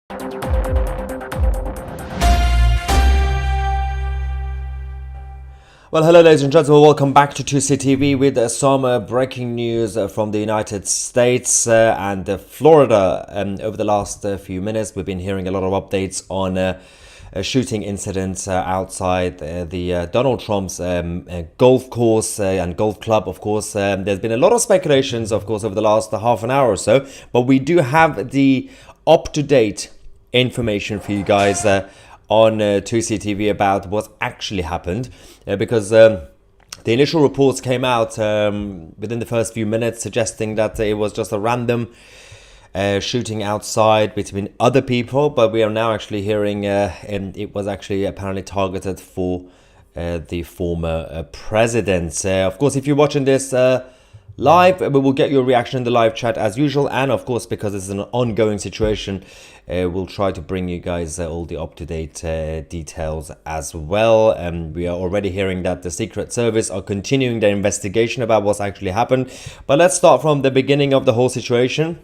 Well, hello, ladies and gentlemen. Welcome back to 2C TV with some breaking news from the United States and Florida. Over the last few minutes, we've been hearing a lot of updates on shooting incidents outside the Donald Trump's golf course and golf club. Of course, there's been a lot of speculations, of course, over the last half an hour or so, but we do have the up-to-date information for you guys on 2C TV about what's actually happened, because the initial reports came out within the first few minutes suggesting that it was just a random shooting outside between other people, but we are now actually hearing it was actually apparently targeted for the former president. Of course, if you're watching this live, we will get your reaction in the live chat as usual, and of course, because this is an ongoing situation, we'll try to bring you guys all the up-to-date details as well. We are already hearing that the Secret Service are continuing their investigation about what's actually happened, but let's start from the beginning of the whole situation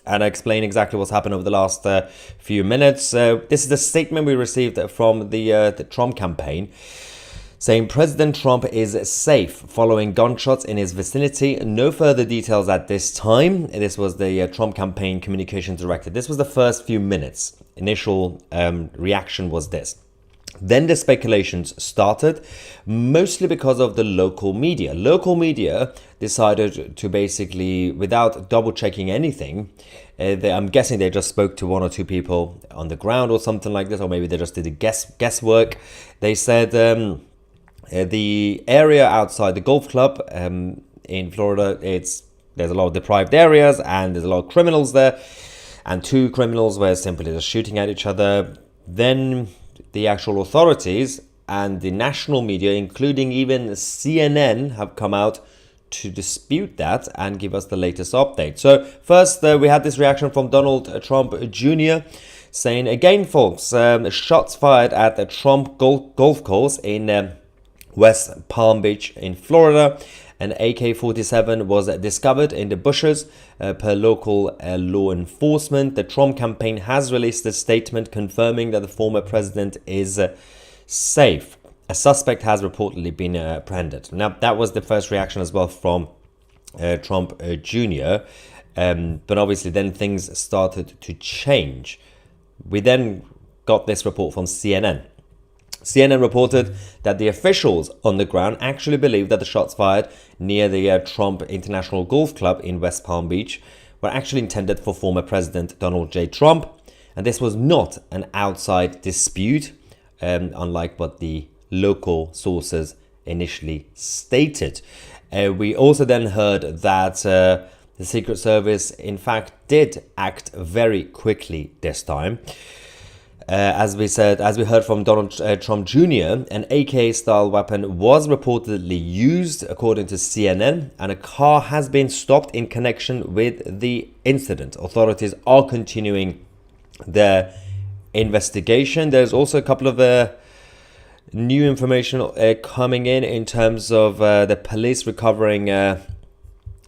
and explain exactly what's happened over the last few minutes. This is the statement we received from the Trump campaign, saying President Trump is safe following gunshots in his vicinity. No further details at this time. This was the Trump campaign communications director. This was the first few minutes. Initial reaction was this. Then the speculations started, mostly because of the local media. Local media decided to basically, without double checking anything, I'm guessing they just spoke to one or two people on the ground or something like this, or maybe they just did the guesswork. They said the area outside the golf club in Florida, there's a lot of deprived areas and there's a lot of criminals there, and two criminals were simply just shooting at each other. Then the actual authorities and the national media, including even CNN, have come out to dispute that and give us the latest update. So first, we had this reaction from Donald Trump Jr. saying, again, folks, shots fired at the Trump golf course in West Palm Beach in Florida. An AK-47 was discovered in the bushes per local law enforcement. The Trump campaign has released a statement confirming that the former president is safe. A suspect has reportedly been apprehended. Now, that was the first reaction as well from Trump Jr. But obviously then things started to change. We then got this report from CNN. CNN reported that the officials on the ground actually believe that the shots fired near the Trump International Golf Club in West Palm Beach were actually intended for former President Donald J. Trump. And this was not an outside dispute, unlike what the local sources initially stated. We also then heard that the Secret Service, in fact, did act very quickly this time. As we heard from Donald Trump Jr., an AK-style weapon was reportedly used, according to CNN, and a car has been stopped in connection with the incident. Authorities are continuing their investigation. There's also a couple of new information coming in terms of the police recovering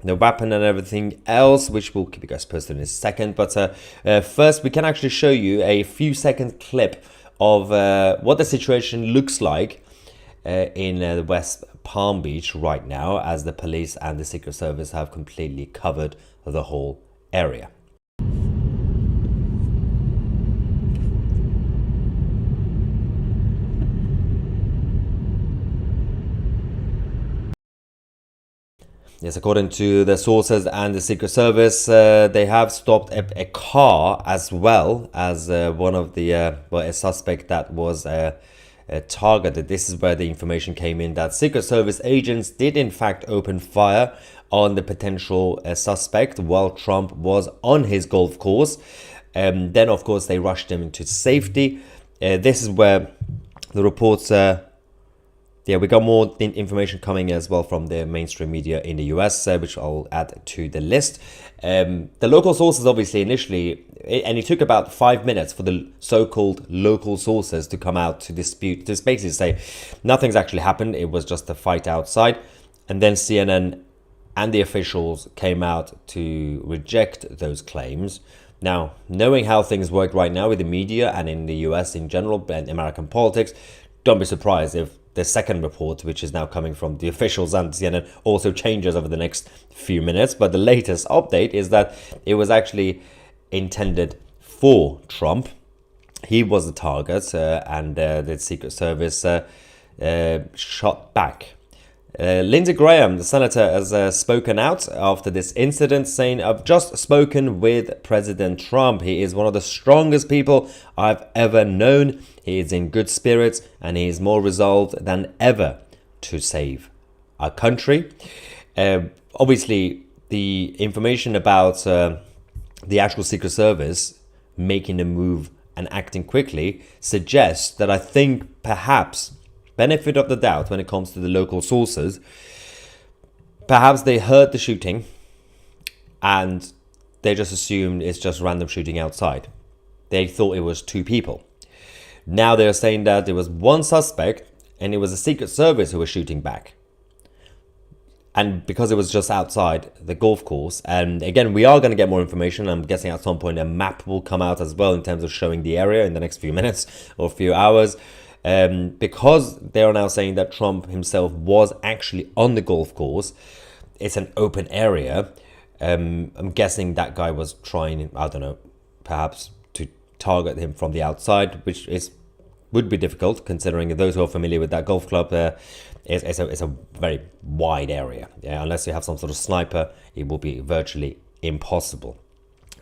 the weapon and everything else, which we'll keep you guys posted in a second. But first, we can actually show you a few second clip of what the situation looks like in the West Palm Beach right now, as the police and the Secret Service have completely covered the whole area. Yes, according to the sources and the Secret Service, they have stopped a car as well as one of the a suspect that was targeted. This is where the information came in that Secret Service agents did in fact open fire on the potential suspect while Trump was on his golf course. Then, of course, they rushed him into safety. This is where the reports we got more information coming as well from the mainstream media in the US, which I'll add to the list. The local sources, obviously, initially, and it took about 5 minutes for the so-called local sources to come out to dispute, to basically say nothing's actually happened, it was just a fight outside. And then CNN and the officials came out to reject those claims. Now, knowing how things work right now with the media and in the US in general and American politics, don't be surprised if the second report, which is now coming from the officials and CNN, also changes over the next few minutes. But the latest update is that it was actually intended for Trump. He was the target, and the Secret Service shot back. Lindsey Graham, the senator, has spoken out after this incident, saying, "I've just spoken with President Trump. He is one of the strongest people I've ever known. He is in good spirits and he is more resolved than ever to save our country." Obviously, the information about the actual Secret Service making a move and acting quickly suggests that I think perhaps, benefit of the doubt when it comes to the local sources, perhaps they heard the shooting and they just assumed it's just random shooting outside. They thought it was two people. Now they're saying that there was one suspect and it was the Secret Service who was shooting back. And because it was just outside the golf course, and again, we are going to get more information. I'm guessing at some point a map will come out as well in terms of showing the area in the next few minutes or a few hours. Because they are now saying that Trump himself was actually on the golf course, it's an open area. I'm guessing that guy was trying, I don't know, perhaps to target him from the outside, which would be difficult considering those who are familiar with that golf club. It's a very wide area. Yeah, unless you have some sort of sniper, it will be virtually impossible.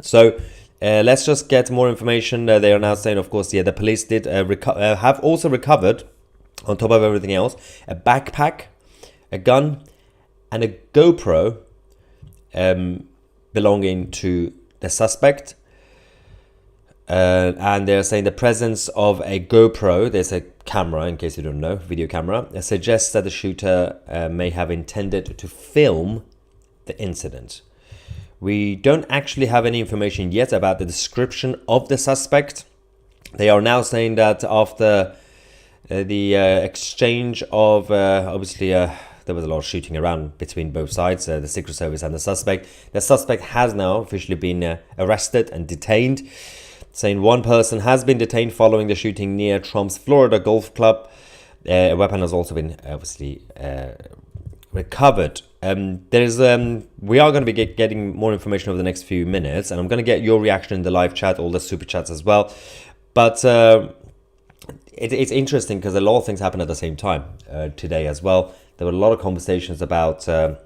So let's just get more information. They are now saying, of course, the police did have also recovered, on top of everything else, a backpack, a gun, and a GoPro belonging to the suspect. And they're saying the presence of a GoPro, there's a camera, in case you don't know, video camera, suggests that the shooter may have intended to film the incident. We don't actually have any information yet about the description of the suspect. They are now saying that after the exchange of, obviously, there was a lot of shooting around between both sides, the Secret Service and the suspect. The suspect has now officially been arrested and detained, saying one person has been detained following the shooting near Trump's Florida golf club. A weapon has also been obviously recovered. We are going to be getting more information over the next few minutes, and I'm going to get your reaction in the live chat, all the super chats as well. But it's interesting because a lot of things happen at the same time today as well. There were a lot of conversations about the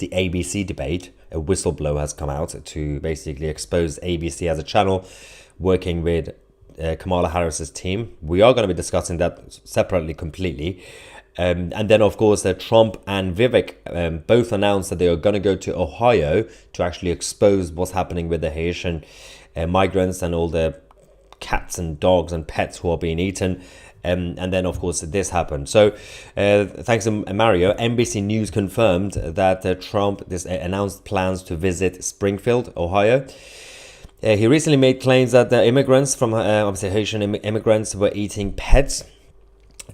ABC debate. A whistleblower has come out to basically expose ABC as a channel working with Kamala Harris's team. We are going to be discussing that separately completely. And then, of course, Trump and Vivek both announced that they are going to go to Ohio to actually expose what's happening with the Haitian migrants and all the cats and dogs and pets who are being eaten. And then, of course, this happened. So, thanks to Mario, NBC News confirmed that Trump announced plans to visit Springfield, Ohio. He recently made claims that the immigrants from, obviously Haitian immigrants, were eating pets.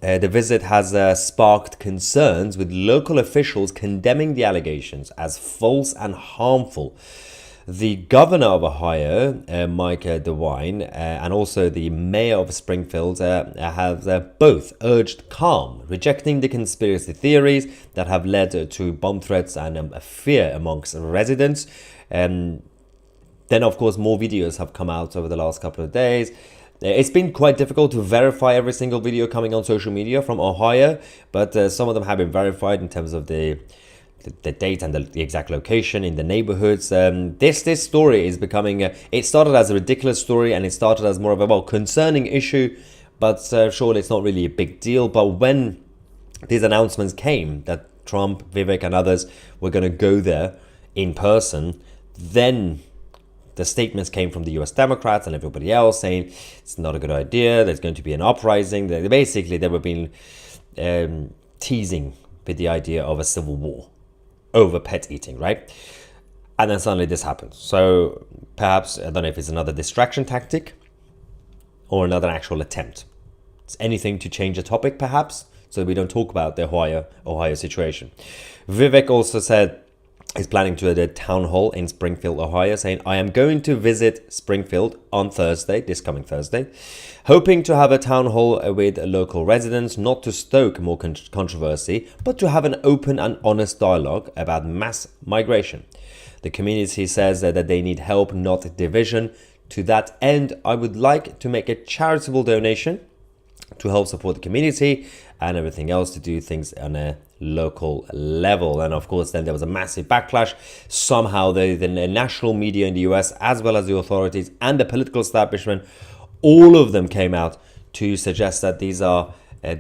The visit has sparked concerns, with local officials condemning the allegations as false and harmful. The governor of Ohio, Mike DeWine, and also the mayor of Springfield have both urged calm, rejecting the conspiracy theories that have led to bomb threats and a fear amongst residents. Then, of course, more videos have come out over the last couple of days. It's been quite difficult to verify every single video coming on social media from Ohio, but some of them have been verified in terms of the date and the exact location in the neighborhoods. This story is becoming, it started as a ridiculous story and it started as more of a concerning issue, but surely it's not really a big deal. But when these announcements came that Trump, Vivek and others were going to go there in person, then the statements came from the US Democrats and everybody else saying it's not a good idea, there's going to be an uprising. They were being teasing with the idea of a civil war over pet eating, right? And then suddenly this happens. So perhaps, I don't know if it's another distraction tactic or another actual attempt. It's anything to change the topic, perhaps, so we don't talk about the Ohio situation. Vivek also said is planning to a town hall in Springfield, Ohio, saying, I am going to visit Springfield on Thursday, this coming Thursday, hoping to have a town hall with local residents, not to stoke more controversy, but to have an open and honest dialogue about mass migration. The community says that they need help, not division. To that end, I would like to make a charitable donation to help support the community and everything else, to do things on a local level. And of course, then there was a massive backlash. Somehow the national media in the US, as well as the authorities and the political establishment, all of them came out to suggest that these are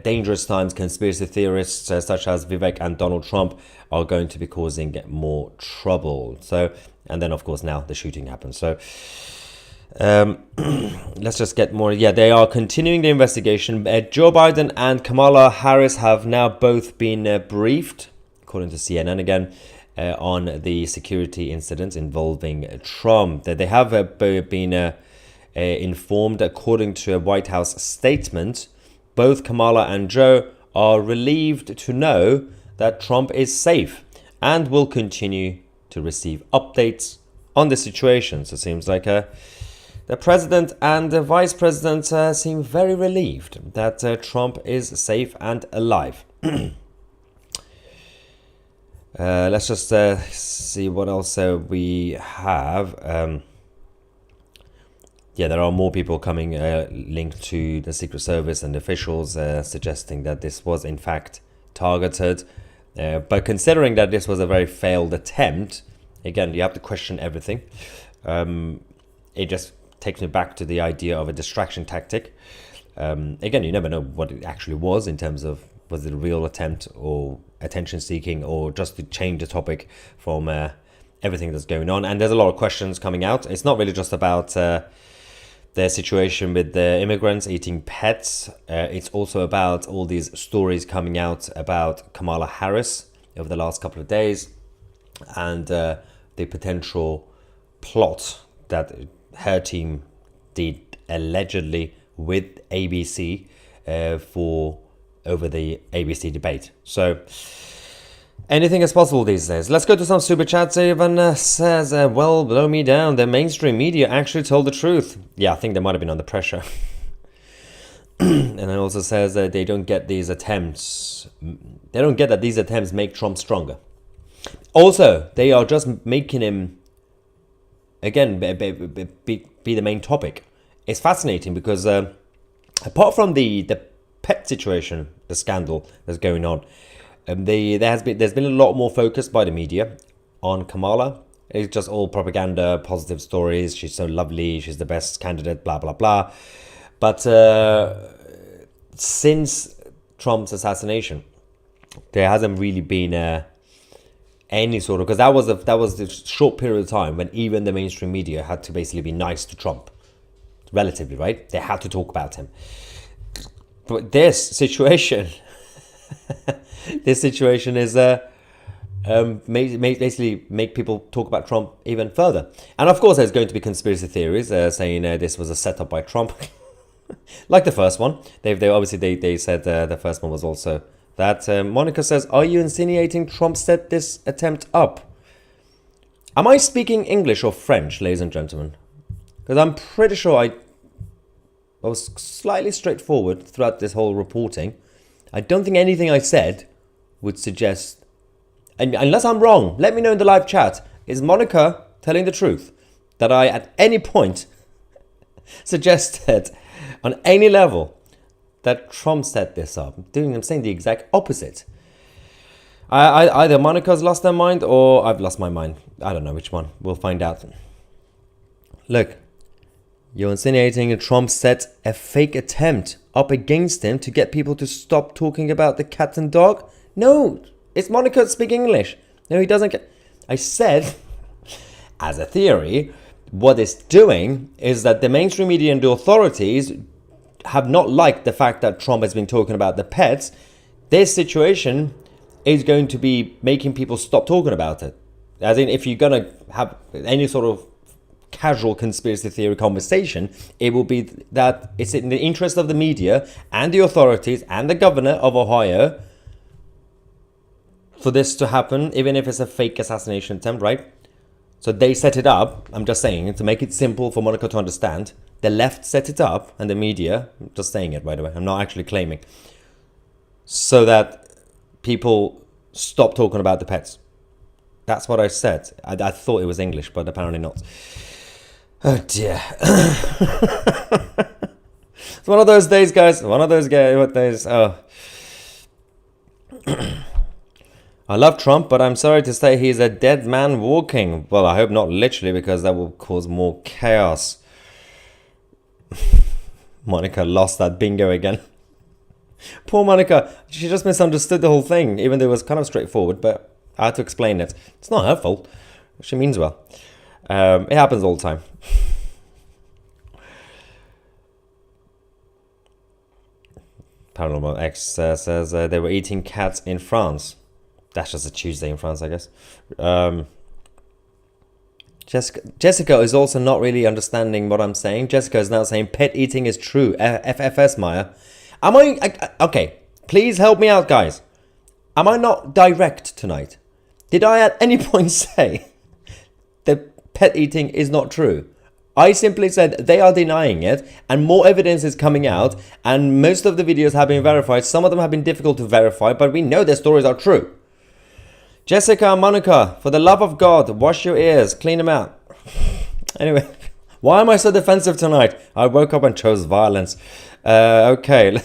dangerous times. Conspiracy theorists such as Vivek and Donald Trump are going to be causing more trouble. So, and then of course now the shooting happened. So let's just get more. Yeah, they are continuing the investigation. Joe Biden and Kamala Harris have now both been briefed, according to CNN again, on the security incident involving Trump. That they have been informed, according to a White House statement. Both Kamala and Joe are relieved to know that Trump is safe and will continue to receive updates on the situation. So it seems like the president and the vice president seem very relieved that Trump is safe and alive. Let's just see what else we have. Yeah, there are more people coming linked to the Secret Service and officials suggesting that this was in fact targeted. But considering that this was a very failed attempt, again, you have to question everything. It just takes me back to the idea of a distraction tactic. Again, you never know what it actually was in terms of, was it a real attempt or attention seeking, or just to change the topic from everything that's going on. And there's a lot of questions coming out. It's not really just about the situation with the immigrants eating pets. It's also about all these stories coming out about Kamala Harris over the last couple of days, and the potential plot that her team did allegedly with ABC for over the ABC debate. So anything is possible these days. Let's go to some super chats. Ivan says, well, blow me down. The mainstream media actually told the truth. Yeah, I think they might have been under pressure. And it also says that they don't get these attempts. They don't get that these attempts make Trump stronger. Also, they are just making him, again, be the main topic. It's fascinating because apart from the pet situation, the scandal that's going on, there's been a lot more focus by the media on Kamala. It's just all propaganda, positive stories. She's so lovely. She's the best candidate, blah, blah, blah. But since Trump's assassination, there hasn't really been any sort of, because that was the short period of time when even the mainstream media had to basically be nice to Trump, relatively, right? They had to talk about him. But this situation is basically make people talk about Trump even further. And of course, there's going to be conspiracy theories saying this was a setup by Trump, like the first one. They said the first one was also that. Monica says, "Are you insinuating Trump set this attempt up?" Am I speaking English or French, ladies and gentlemen? Because I'm pretty sure I was slightly straightforward throughout this whole reporting. I don't think anything I said would suggest, and unless I'm wrong, let me know in the live chat. Is Monica telling the truth that I at any point suggested on any level that Trump set this up? I'm saying the exact opposite. Either Monica's lost her mind or I've lost my mind. I don't know which one. We'll find out. Look, you're insinuating Trump set a fake attempt up against him to get people to stop talking about the cat and dog? No, it's Monica speaking English. No, he doesn't get. I said, as a theory, what it's doing is that the mainstream media and the authorities have not liked the fact that Trump has been talking about the pets. This situation is going to be making people stop talking about it. As in, if you're going to have any sort of casual conspiracy theory conversation, it will be that it's in the interest of the media and the authorities and the governor of Ohio for this to happen, even if it's a fake assassination attempt, right? So they set it up, I'm just saying, to make it simple for Monica to understand. The left set it up, and the media, I'm just saying it, by the way, I'm not actually claiming, so that people stop talking about the pets. That's what I said. I thought it was English, but apparently not. Oh dear. It's one of those days, guys. One of those days. Oh. I love Trump, but I'm sorry to say he's a dead man walking. Well, I hope not literally, because that will cause more chaos. Monica lost that bingo again. Poor Monica. She just misunderstood the whole thing, even though it was kind of straightforward, but I had to explain it. It's not her fault. She means well. It happens all the time. Paranormal X says they were eating cats in France. That's just a Tuesday in France, I guess. Jessica is also not really understanding what I'm saying. Jessica is now saying pet eating is true. FFS, Maya. Am I okay, please help me out, guys. Am I not direct tonight? Did I at any point say that pet eating is not true? I simply said they are denying it, and more evidence is coming out, and most of the videos have been verified. Some of them have been difficult to verify, but we know their stories are true. Jessica and Monica, for the love of God, wash your ears, clean them out. Anyway, why am I so defensive tonight? I woke up and chose violence. Okay.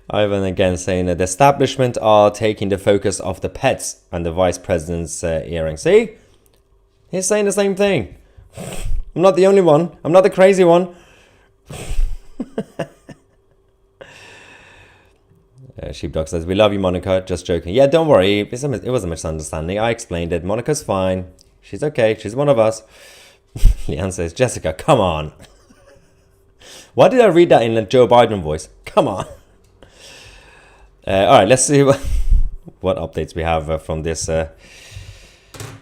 Ivan again saying that the establishment are taking the focus off the pets and the vice president's earring. See? He's saying the same thing. I'm not the only one. I'm not the crazy one. Sheepdog says, we love you, Monica. Just joking. Yeah, don't worry. It was a misunderstanding. I explained it. Monica's fine. She's okay. She's one of us. Leanne says, Jessica, come on. Why did I read that in a Joe Biden voice? Come on. All right, let's see what updates we have from this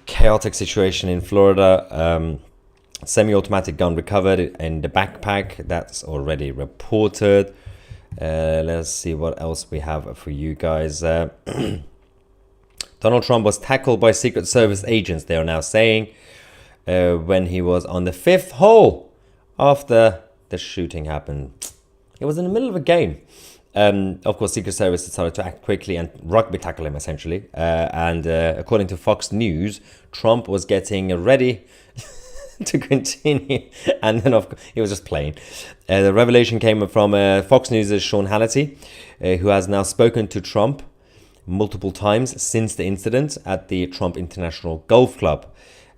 chaotic situation in Florida. Semi-automatic gun recovered in the backpack. That's already reported. Let's see what else we have for you guys. Donald Trump was tackled by Secret Service agents, they are now saying, when he was on the 5th hole after the shooting happened. It was in the middle of a game. Of course, Secret Service decided to act quickly and rugby tackle him, essentially. And according to Fox News, Trump was getting ready to continue, and then he was just playing. The revelation came from Fox News' Sean Hannity, who has now spoken to Trump multiple times since the incident at the Trump International Golf Club.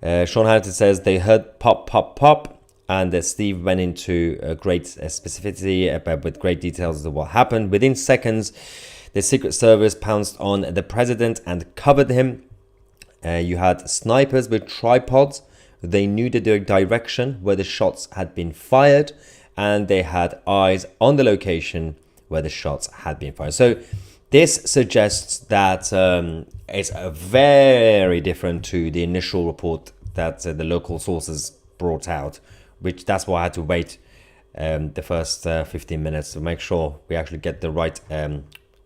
Sean Hannity says they heard pop, pop, pop, and Steve went into great specificity with great details of what happened. Within seconds, the Secret Service pounced on the president and covered him. You had snipers with tripods. They knew the direction where the shots had been fired, and they had eyes on the location where the shots had been fired. So this suggests that it's very different to the initial report that the local sources brought out, which that's why I had to wait the first 15 minutes to make sure we actually get the right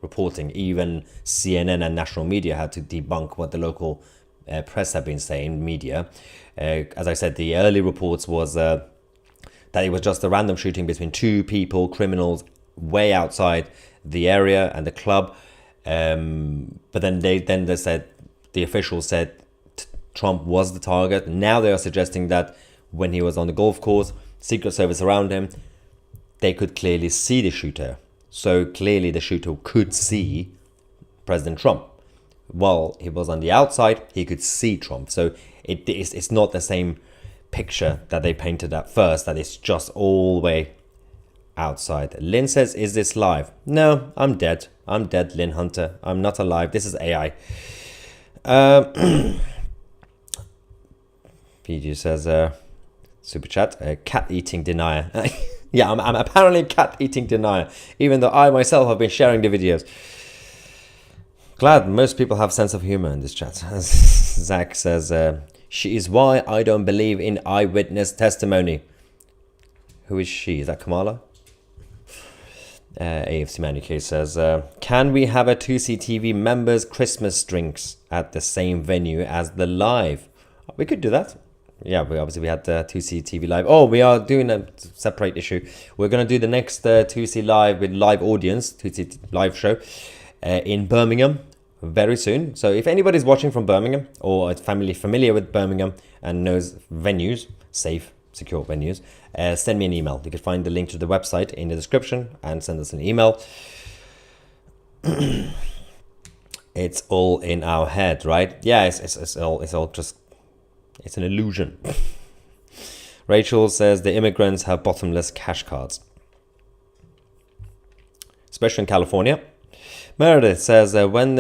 reporting. Even CNN and national media had to debunk what the local press have been saying, media. As I said, the early reports was that it was just a random shooting between two people, criminals, way outside the area and the club. But then they said, the officials said Trump was the target. Now they are suggesting that when he was on the golf course, Secret Service around him, they could clearly see the shooter. So clearly the shooter could see President Trump. While he was on the outside, he could see Trump. So it's not the same picture that they painted at first, that it's just all the way outside. Lynn says, is this live? No, I'm dead. I'm dead, Lynn Hunter. I'm not alive. This is AI. PG says, super chat, cat eating denier. Yeah, I'm apparently a cat eating denier, even though I myself have been sharing the videos. Glad most people have sense of humor in this chat. Zach says, she is why I don't believe in eyewitness testimony. Who is she? Is that Kamala? AFC Man UK says, can we have a 2CTV members Christmas drinks at the same venue as the live? We could do that. Yeah, we had 2CTV live. Oh, we are doing a separate issue. We're going to do the next 2C live with live audience, 2C live show in Birmingham very soon. So if anybody's watching from Birmingham or is familiar with Birmingham and knows venues, safe, secure venues, send me an email. You can find the link to the website in the description and send us an email. It's all in our head, right? Yeah, it's all just, it's an illusion. Rachel says the immigrants have bottomless cash cards, especially in California. Meredith says when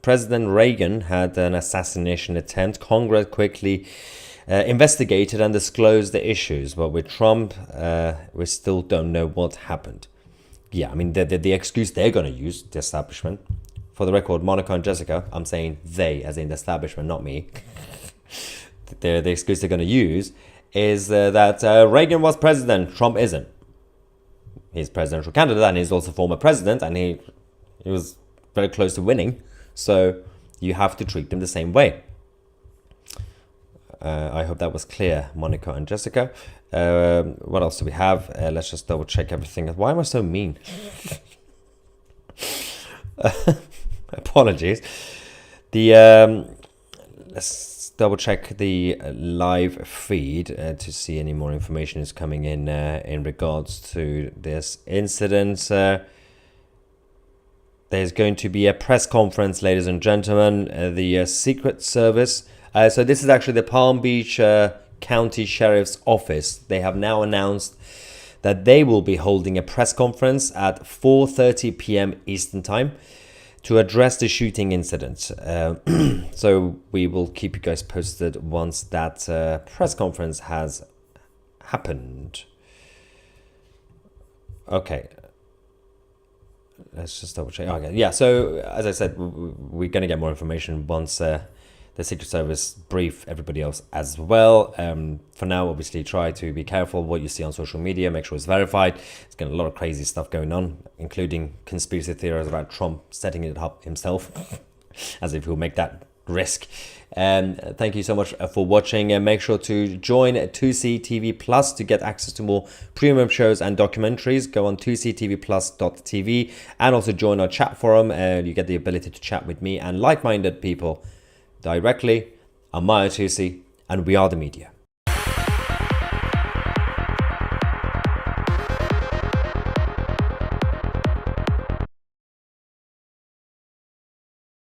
President Reagan had an assassination attempt, Congress quickly investigated and disclosed the issues. But with Trump, we still don't know what happened. Yeah, I mean, the excuse they're going to use, the establishment. For the record, Monica and Jessica, I'm saying they, as in the establishment, not me. The excuse they're going to use is that Reagan was president, Trump isn't. He's presidential candidate and he's also former president, and he was very close to winning. So you have to treat them the same way. I hope that was clear, Monica and Jessica. What else do we have? Let's just double check everything. Why am I so mean? Apologies. Let's double check the live feed to see any more information is coming in regards to this incident. There's going to be a press conference, ladies and gentlemen. The Secret Service. So this is actually the Palm Beach County Sheriff's Office. They have now announced that they will be holding a press conference at 4:30 p.m. Eastern Time to address the shooting incident. So we will keep you guys posted once that press conference has happened. Okay. Let's just double check. Okay, yeah, so as I said, we're going to get more information once the Secret Service brief everybody else as well. For now, obviously, try to be careful what you see on social media. Make sure it's verified. There's getting a lot of crazy stuff going on, including conspiracy theories about Trump setting it up himself, as if he'll make that risk. Thank you so much for watching, and make sure to join 2C TV Plus to get access to more premium shows and documentaries. Go on 2ctvplus.tv and also join our chat forum. You get the ability to chat with me and like-minded people directly. I'm Maya Tusi, and we are the media.